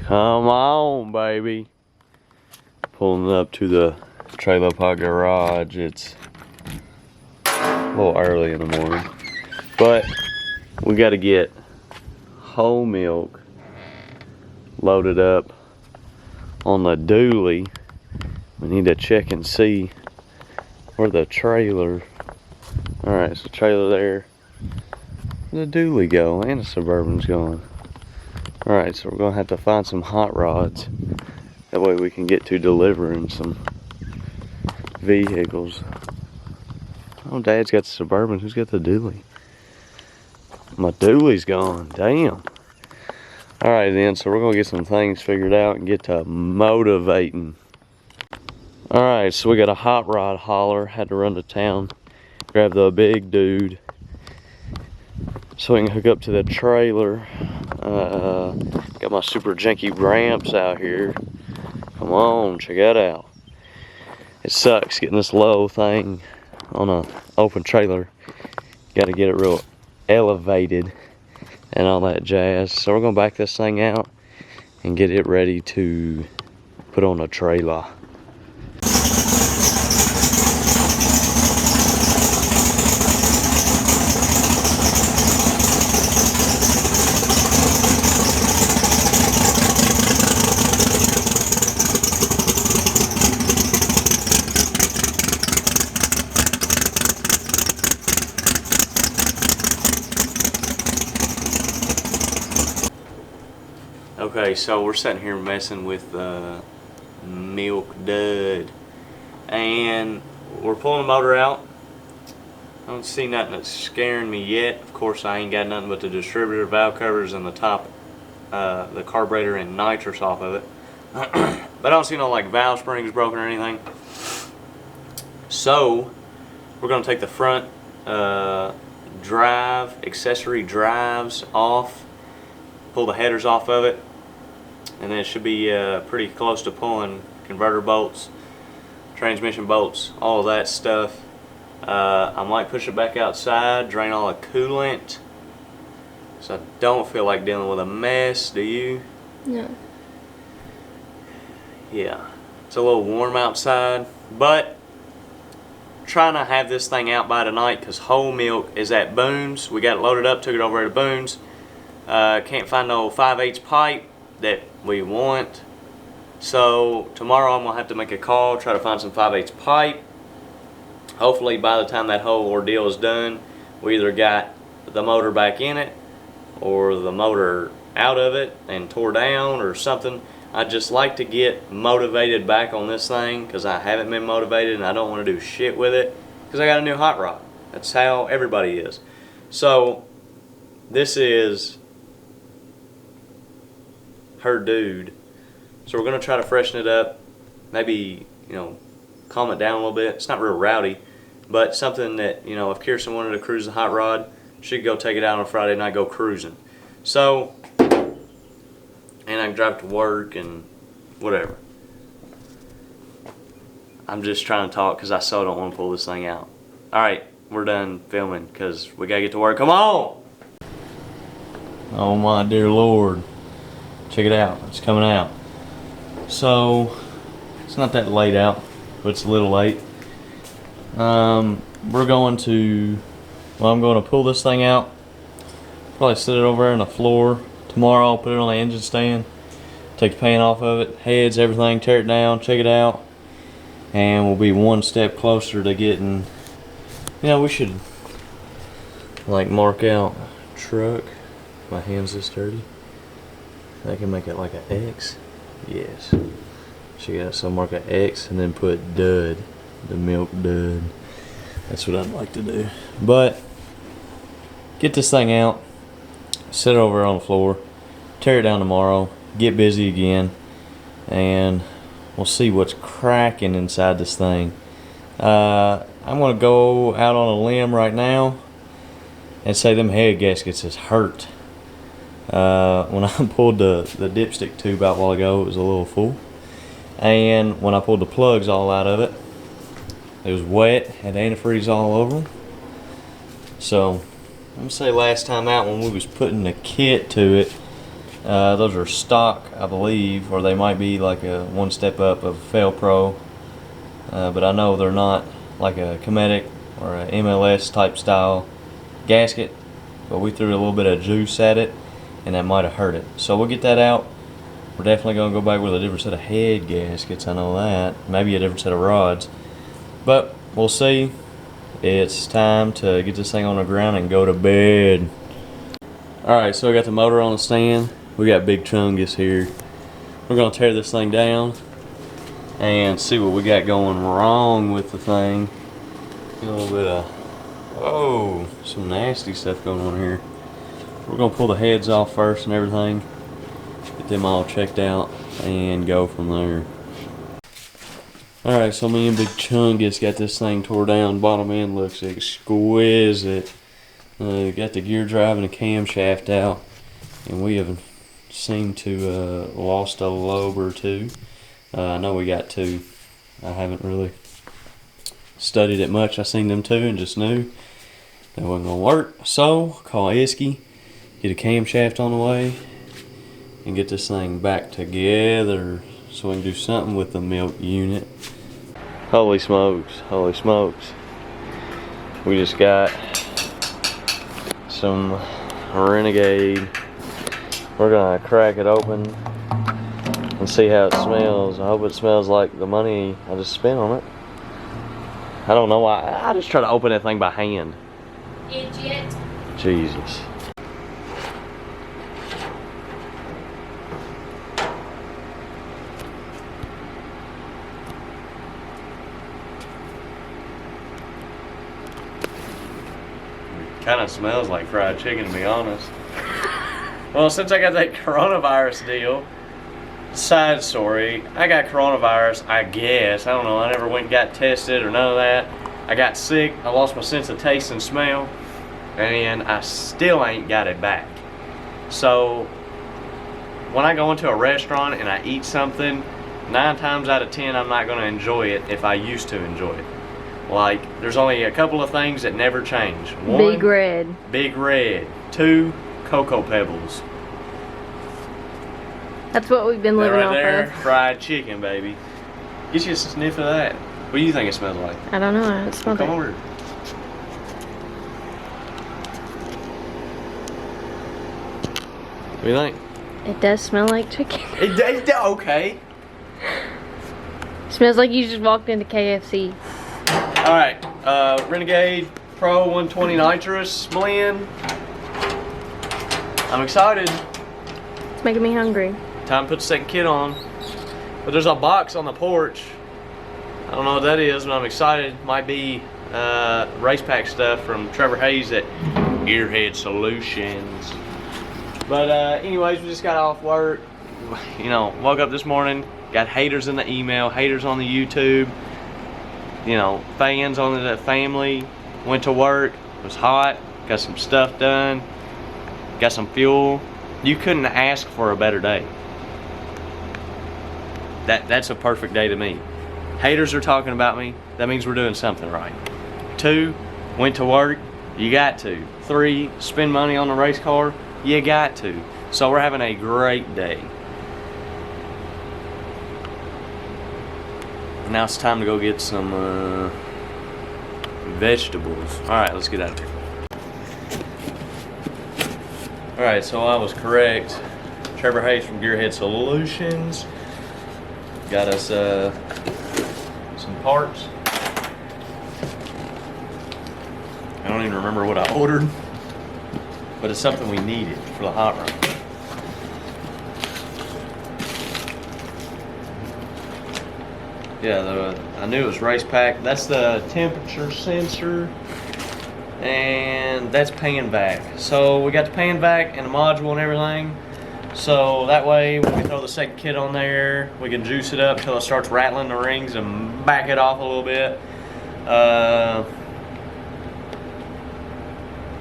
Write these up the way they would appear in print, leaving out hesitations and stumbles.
Come on, baby. Pulling up to the trailer park garage. It's a little early in the morning, but we got to get whole milk loaded up on the dually. We need to check and see where the trailer. Alright, so trailer there. Where'd the dually go? And the Suburban's gone. Alright, so we're gonna have to find some hot rods. That way we can get to delivering some vehicles. Oh, Dad's got the Suburban. Who's got the dually? My dually's gone. Damn. Alright then, so we're gonna get some things figured out and get to motivating. Alright, so we got a hot rod hauler. Had to run to town, grab the big dude so we can hook up to the trailer. Got my super janky ramps out here. Come on, check that out. It sucks getting this low thing on a open trailer. Got to get it real elevated and all that jazz. So we're gonna back this thing out and get it ready to put on a trailer. Okay, so we're sitting here messing with the milk dud, and we're pulling the motor out. I don't see nothing that's scaring me yet. Of course, I ain't got nothing but the distributor valve covers and the top, the carburetor and nitrous off of it. But I don't see no like valve springs broken or anything. So we're gonna take the front drive, accessory drives off, pull the headers off of it, and then it should be pretty close to pulling converter bolts, transmission bolts, all of that stuff. I might push it back outside, drain all the coolant, so I don't feel like dealing with a mess. Do you? No. Yeah, it's a little warm outside, but trying to have this thing out by tonight because whole milk is at Boone's. We got it loaded up, took it over to Boone's. Can't find no 5/8 pipe that we want, so tomorrow I'm gonna have to make a call, try to find some 5/8 pipe. Hopefully by the time that whole ordeal is done, we either got the motor back in it or the motor out of it and tore down or something. I'd just like to get motivated back on this thing because I haven't been motivated and I don't want to do shit with it because I got a new hot rod. That's how everybody is. So this is her dude, so we're gonna try to freshen it up, maybe, you know, calm it down a little bit. It's not real rowdy, but something that, you know, if Kirsten wanted to cruise the hot rod, she could go take it out on Friday night, go cruising. So, and I can drive to work and whatever. I'm just trying to talk because I so don't want to pull this thing out. Alright, we're done filming because we gotta get to work. Come on! Oh my dear Lord. Check it out, it's coming out. So, it's not that late out, but it's a little late. We're going to, well, I'm going to pull this thing out, probably sit it over there on the floor. Tomorrow I'll put it on the engine stand, take the paint off of it, heads, everything, tear it down, check it out, and we'll be one step closer to getting, you know, we should like mark out truck. My hand's this dirty. I can make it like an X. Yes. She got some mark an X and then put dud, the milk dud. That's what I'd like to do. But get this thing out, sit it over on the floor, tear it down tomorrow, get busy again, and we'll see what's cracking inside this thing. I'm gonna go out on a limb right now and say them head gaskets is hurt. When I pulled the dipstick tube out a while ago, it was a little full, and when I pulled the plugs all out of it, it was wet, had antifreeze all over them. So I'm gonna say last time out when we was putting the kit to it, Those are stock, I believe, or they might be like a one step up of Fail Pro. But I know they're not like a Cometic or a MLS type style gasket. But we threw a little bit of juice at it, and that might have hurt it. So we'll get that out. We're definitely going to go back with a different set of head gaskets, I know that. Maybe a different set of rods. But we'll see. It's time to get this thing on the ground and go to bed. Alright, so we got the motor on the stand. We got Big Chungus here. We're going to tear this thing down and see what we got going wrong with the thing. Get a little bit of, some nasty stuff going on here. We're going to pull the heads off first and everything. Get them all checked out and go from there. Alright, so me and Big Chungus got this thing tore down. Bottom end looks exquisite. Got the gear drive and the camshaft out. And we have seemed to lost a lobe or two. I know we got two. I haven't really studied it much. I seen them two and just knew that wasn't going to work. So, call Esky, get a camshaft on the way, and get this thing back together so we can do something with the milk unit. Holy smokes, holy smokes. We just got some Renegade. We're gonna crack it open and see how it smells. I hope it smells like the money I just spent on it. I don't know why. I just try to open that thing by hand. Idiot. Jesus. Kind of smells like fried chicken, to be honest. Well, since I got that coronavirus deal, side story, I got coronavirus, I guess. I don't know, I never went and got tested or none of that. I got sick, I lost my sense of taste and smell, and I still ain't got it back. So, when I go into a restaurant and I eat something, 9 times out of 10 I'm not going to enjoy it if I used to enjoy it. Like, there's only a couple of things that never change. 1, Big Red. Big Red. 2, Cocoa Pebbles. That's what we've been living right off there, of. fried chicken, baby. Get you a sniff of that. What do you think it smells like? I don't know. I haven't smelled Come it. over. What do you think? It does smell like chicken. Okay. Smells like you just walked into KFC. Alright, Renegade Pro 120 Nitrous blend. I'm excited. It's making me hungry. Time to put the second kit on. But there's a box on the porch. I don't know what that is, but I'm excited. Might be race pack stuff from Trevor Hayes at Gearhead Solutions. But anyways, we just got off work. You know, woke up this morning, got haters in the email, haters on the YouTube. You know, fans on the family. Went to work, it was hot, got some stuff done, got some fuel. You couldn't ask for a better day. That's a perfect day to me. Haters are talking about me, that means we're doing something right. 2, went to work, you got to. 3, spend money on a race car, you got to. So we're having a great day. Now it's time to go get some vegetables. Alright, let's get out of here. Alright, so I was correct. Trevor Hayes from Gearhead Solutions got us some parts. I don't even remember what I ordered, but it's something we needed for the hot rod. Yeah, I knew it was race pack. That's the temperature sensor, and that's pan vac. So we got the pan vac and the module and everything. So that way, when we throw the second kit on there, we can juice it up till it starts rattling the rings and back it off a little bit.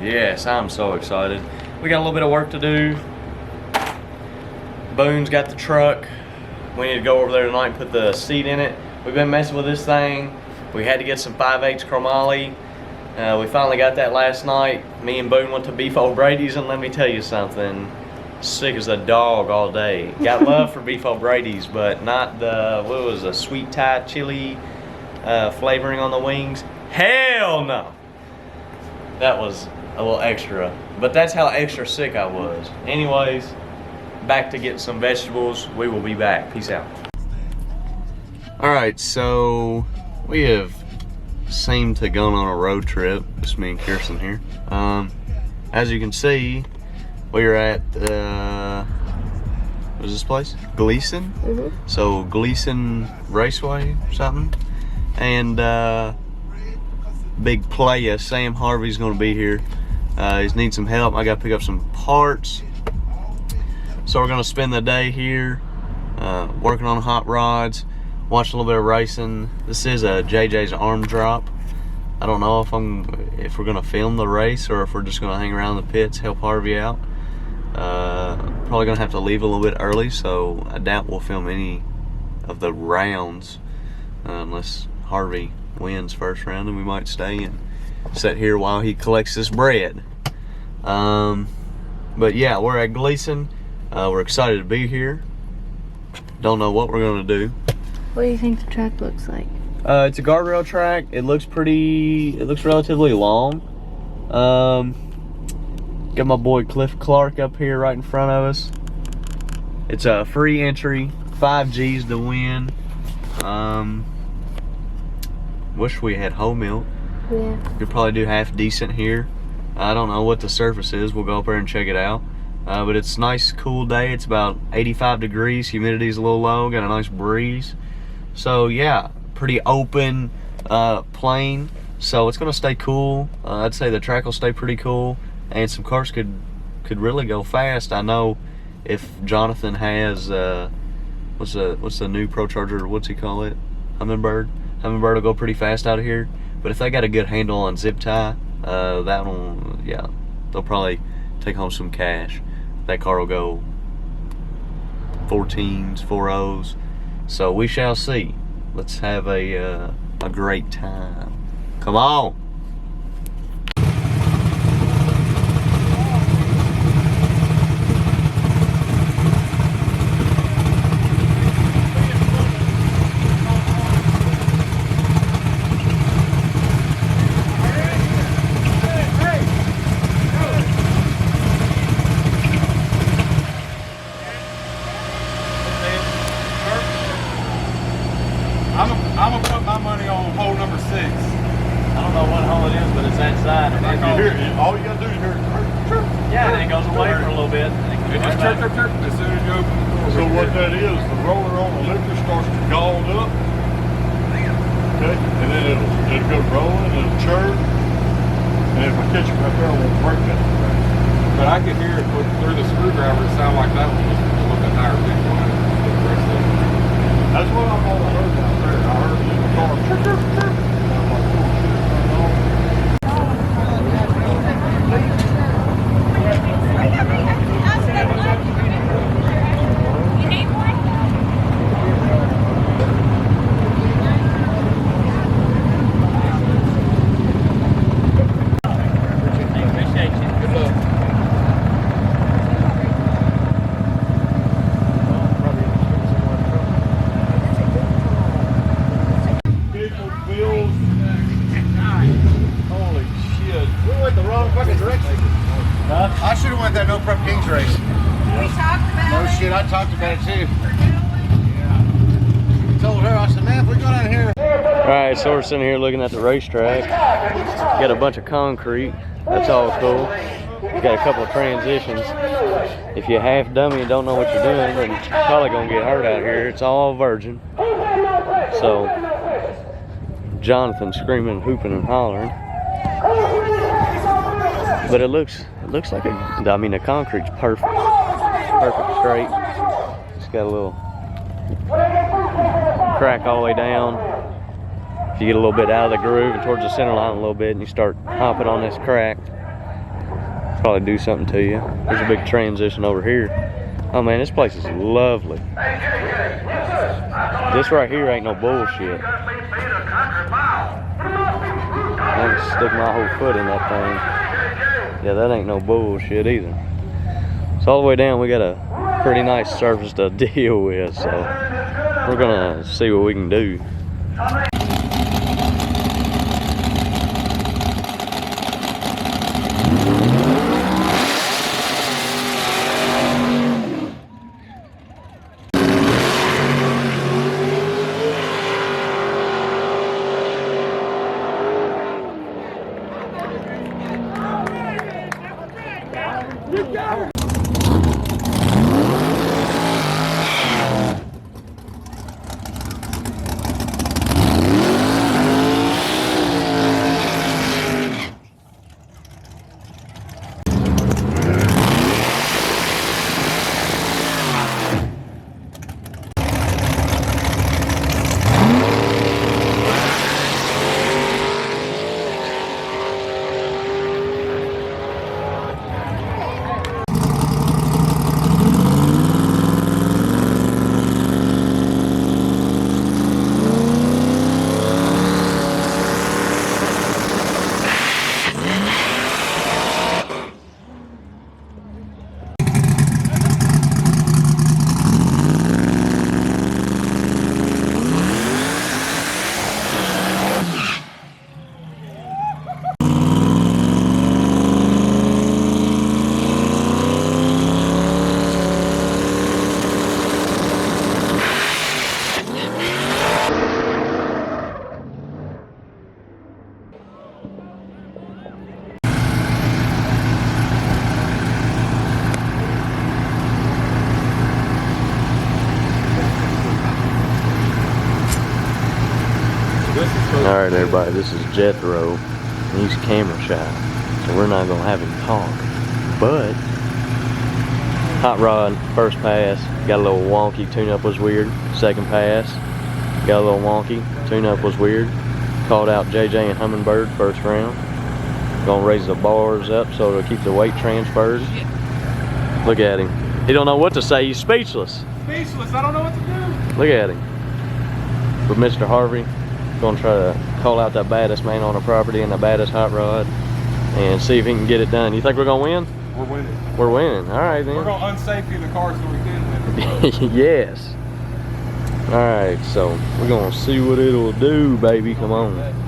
Yes, I'm so excited. We got a little bit of work to do. Boone's got the truck. We need to go over there tonight and put the seat in it. We've been messing with this thing. We had to get some 5/8 chromoly. We finally got that last night. Me and Boone went to Beef O'Brady's, and let me tell you something. sick as a dog all day. Got love for beef O'Brady's, but not the, what was a sweet Thai chili flavoring on the wings. Hell no. That was a little extra, but that's how extra sick I was. Anyways, back to getting some vegetables. We will be back. Peace out. All right, so we have seemed to gone on a road trip. Just me and Kirsten here. As you can see, we are at what is this place? Gleason. So Gleason Raceway or something, and big player Sam Harvey's gonna be here. He's need some help. I gotta pick up some parts, so we're gonna spend the day here working on hot rods, watch a little bit of racing. This is a JJ's arm drop. I don't know if we're gonna film the race or if we're just gonna hang around the pits, help Harvey out. Probably gonna have to leave a little bit early, so I doubt we'll film any of the rounds unless Harvey wins first round, and we might stay and sit here while he collects this bread. But yeah, we're at Gleason. We're excited to be here. Don't know what we're gonna do. What do you think the track looks like? It's a guardrail track. It looks relatively long. Got my boy Cliff Clark up here right in front of us. It's a free entry, 5 G's to win. Wish we had whole milk. Yeah. Could probably do half decent here. I don't know what the surface is. We'll go up there and check it out. But it's a nice, cool day. It's about 85 degrees. Humidity's a little low. Got a nice breeze. So yeah, pretty open plain. So it's gonna stay cool. I'd say the track will stay pretty cool, and some cars could really go fast. I know if Jonathan has what's the new Pro Charger? What's he call it? Hummingbird. Hummingbird will go pretty fast out of here. But if they got a good handle on zip tie, that one, yeah, they'll probably take home some cash. That car will go 14s, 4.0s. So we shall see. Let's have a great time. Come on. I'm gonna put my money on hole number 6. I don't know what hole it is, but it's that side. You hear it, all you gotta do is hear it. Chirp. Yeah, and then it goes away for a little bit. It just chirp, chirp, chirp as soon as you open the door. So what that is, the roller on the lifter starts to gall up, okay, and then it'll go rolling, it'll chirp, and if I catch it right there, I won't break that. But I could hear it through the screwdriver. It sounded like that one was a little bit higher pitch line. That's what I've always heard out there. I heard it in the car, chirp, chirp, chirp. And I'm like, oh shit, I should have went that No Prep Kings race. We talked about No shit, I talked about it too. I told her, I said, man, if we go down here. Alright, so we're sitting here looking at the racetrack. Got a bunch of concrete. That's all cool. Got a couple of transitions. If you're half dummy and don't know what you're doing, then you're probably gonna get hurt out here. It's all virgin. So Jonathan screaming, hooping, and hollering. But it looks like the concrete's perfect straight. Just got a little crack all the way down. If you get a little bit out of the groove and towards the center line a little bit, and you start hopping on this crack, probably do something to you. There's a big transition over here. Oh man, this place is lovely. This right here ain't no bullshit. I can stick my whole foot in that thing. Yeah, that ain't no bullshit either. So all the way down, we got a pretty nice surface to deal with, so we're gonna see what we can do. Alright everybody, this is Jethro. He's camera shy, so we're not going to have him talk. But, hot rod, first pass, got a little wonky, tune-up was weird. Second pass, got a little wonky, tune-up was weird. Called out JJ and Hummingbird first round. Gonna raise the bars up so it'll keep the weight transferred. Look at him. He don't know what to say, he's speechless. Speechless, I don't know what to do. Look at him. But Mr. Harvey, gonna try to call out the baddest man on the property and the baddest hot rod and see if he can get it done. You think we're gonna win? We're winning. We're winning. All right then. We're gonna unsafety the car so we can win. Yes. All right, so we're gonna see what it'll do, baby. Come on.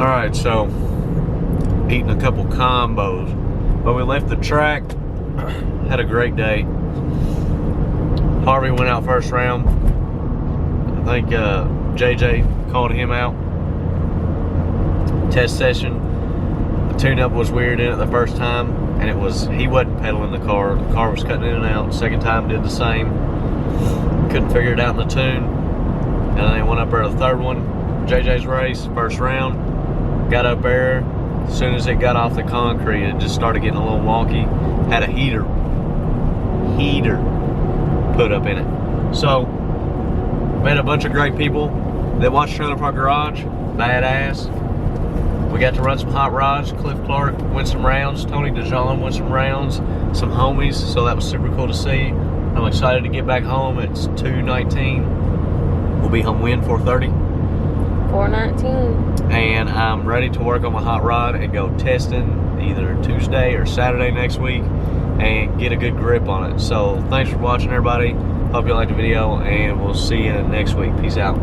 Alright, so eating a couple combos. But we left the track, had a great day. Harvey went out first round. I think JJ called him out. Test session. The tune-up was weird in it the first time, and he wasn't pedaling the car. The car was cutting in and out. Second time did the same. Couldn't figure it out in the tune. And then they went up there the third one. JJ's race, first round. Got up there. As soon as it got off the concrete, it just started getting a little wonky. Had a heater put up in it. So, met a bunch of great people that watched Trailer Park Garage. Badass. We got to run some hot rods. Cliff Clark went some rounds. Tony DeJean went some rounds. Some homies, so that was super cool to see. I'm excited to get back home. It's 2:19. We'll be home when? 4:30? 4:19. And I'm ready to work on my hot rod and go testing either Tuesday or Saturday next week and get a good grip on it. So thanks for watching, everybody. Hope you liked the video, and we'll see you next week. Peace out.